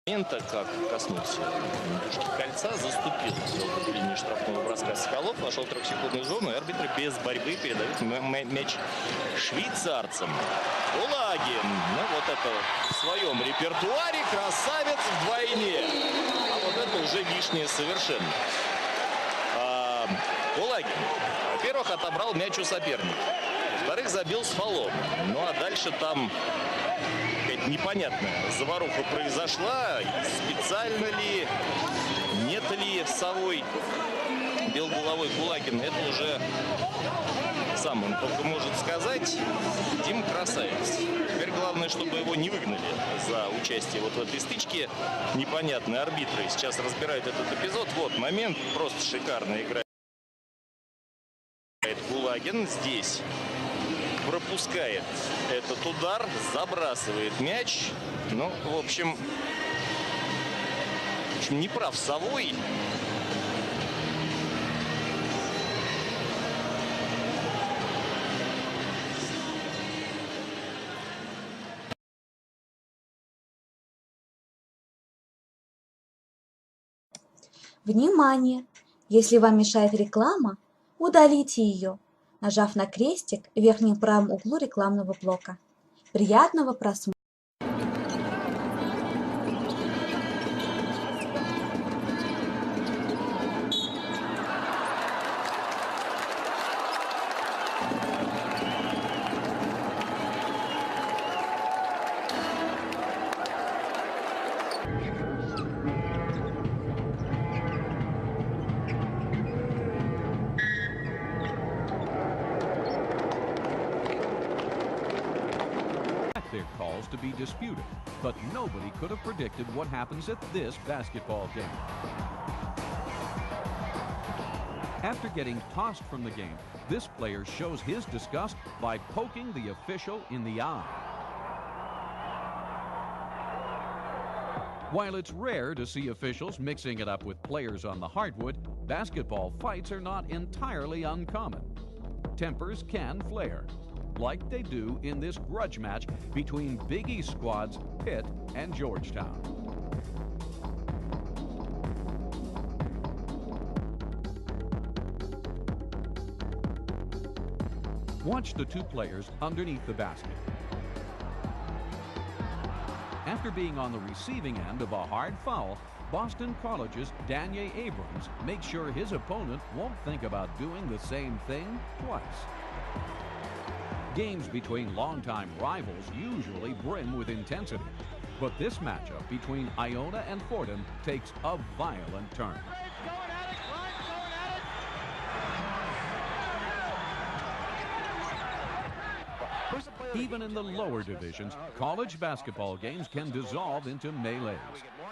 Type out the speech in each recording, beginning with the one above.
Момента, как коснулся дужки кольца, заступил в линии штрафного броска Соколов, вошел в трехсекундную зону, и арбитры без борьбы передают мяч швейцарцам. Кулагин, ну вот это в своем репертуаре красавец вдвойне. А вот это уже лишнее совершенно. Кулагин, во-первых, отобрал мяч у соперника. Во-вторых, забил с фолом. Ну а дальше там какая-то непонятная заваруха произошла. Специально ли, нет ли совой бил головой Кулагин. Это уже сам он только может сказать. Дим красавец. Теперь главное, чтобы его не выгнали за участие вот в этой стычке. Непонятные арбитры сейчас разбирают этот эпизод. Вот момент, просто шикарно играет Кулагин. Здесь пропускает этот удар, забрасывает мяч. Ну, в общем, не прав совой. Внимание! Если вам мешает реклама, удалите ее, нажав на крестик в верхнем правом углу рекламного блока. Приятного просмотра! Their calls to be disputed, but nobody could have predicted what happens at this basketball game. After getting tossed from the game, this player shows his disgust by poking the official in the eye. While it's rare to see officials mixing it up with players on the hardwood, basketball fights are not entirely uncommon. Tempers can flare, like they do in this grudge match between Big East squads Pitt and Georgetown. Watch the two players underneath the basket. After being on the receiving end of a hard foul, Boston College's Daniel Abrams makes sure his opponent won't think about doing the same thing twice. Games between longtime rivals usually brim with intensity, but this matchup between Iona and Fordham takes a violent turn. Even in the lower divisions, college basketball games can dissolve into melees,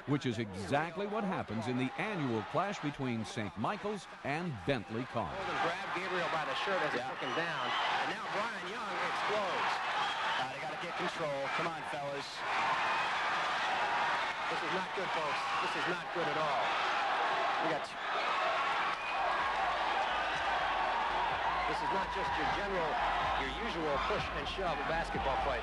which is exactly what happens in the annual clash between St. Michael's and Bentley College. Grab Gabriel by the shirt as he's looking down, and now Brian Young explodes. They got to get control. Come on, fellas. This is not good, folks. This is not good at all. We got. This is not just your usual push and shove basketball fight.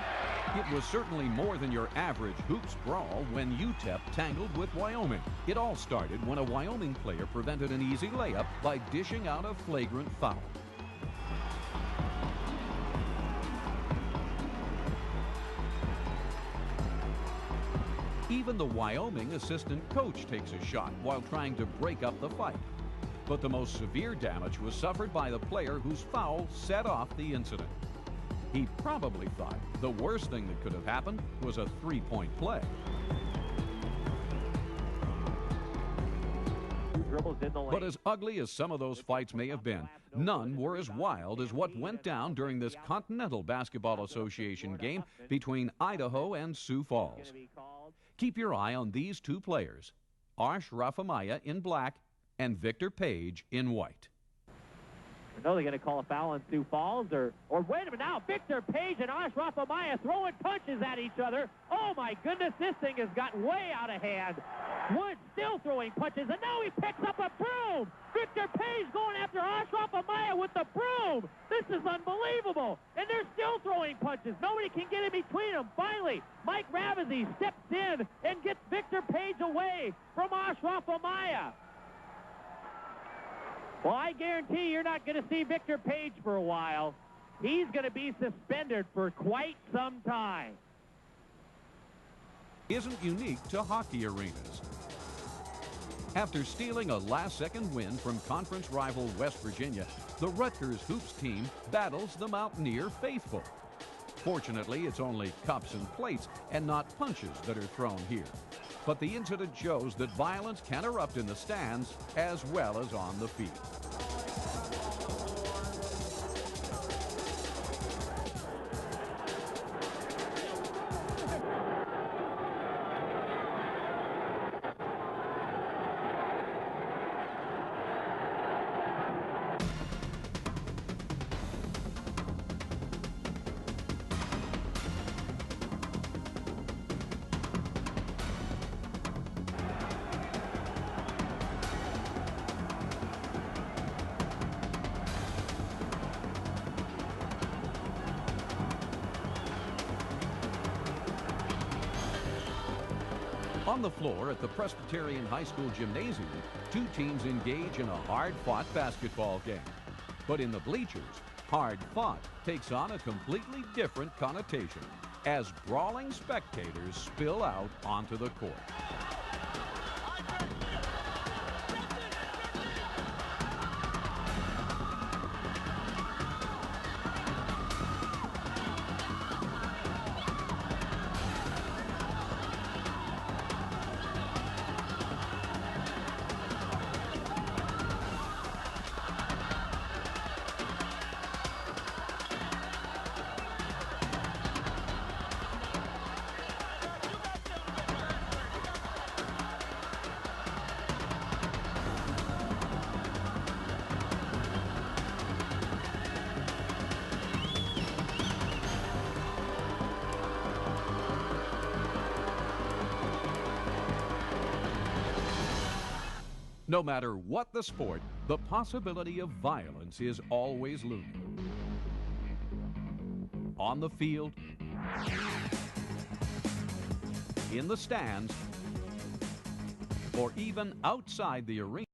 It was certainly more than your average hoops brawl when UTEP tangled with Wyoming. It all started when a Wyoming player prevented an easy layup by dishing out a flagrant foul. Even the Wyoming assistant coach takes a shot while trying to break up the fight. But the most severe damage was suffered by the player whose foul set off the incident. He probably thought the worst thing that could have happened was a three-point play. But as ugly as some of those fights may have been, none were as wild as what went down during this Continental Basketball Association game between Idaho and Sioux Falls. Keep your eye on these two players, Arsh Rafamaya in black and Victor Page in white. I know they're going to call a foul on Sioux Falls, or wait a minute now, Victor Page and Ashraf Amaya throwing punches at each other. Oh my goodness, this thing has gotten way out of hand. Wood still throwing punches, and now he picks up a broom. Victor Page going after Ashraf Amaya with the broom. This is unbelievable, and they're still throwing punches. Nobody can get in between them. Finally, Mike Ravizzi steps in and gets Victor Page away from Ashraf Amaya. Well, I guarantee you're not going to see Victor Page for a while. He's going to be suspended for quite some time. Isn't unique to hockey arenas. After stealing a last-second win from conference rival West Virginia, the Rutgers Hoops team battles the Mountaineer faithful. Fortunately, it's only cups and plates and not punches that are thrown here. But the incident shows that violence can erupt in the stands as well as on the field. On the floor at the Presbyterian High School Gymnasium, two teams engage in a hard-fought basketball game. But in the bleachers, hard-fought takes on a completely different connotation as brawling spectators spill out onto the court. No matter what the sport, the possibility of violence is always looming. On the field, in the stands, or even outside the arena.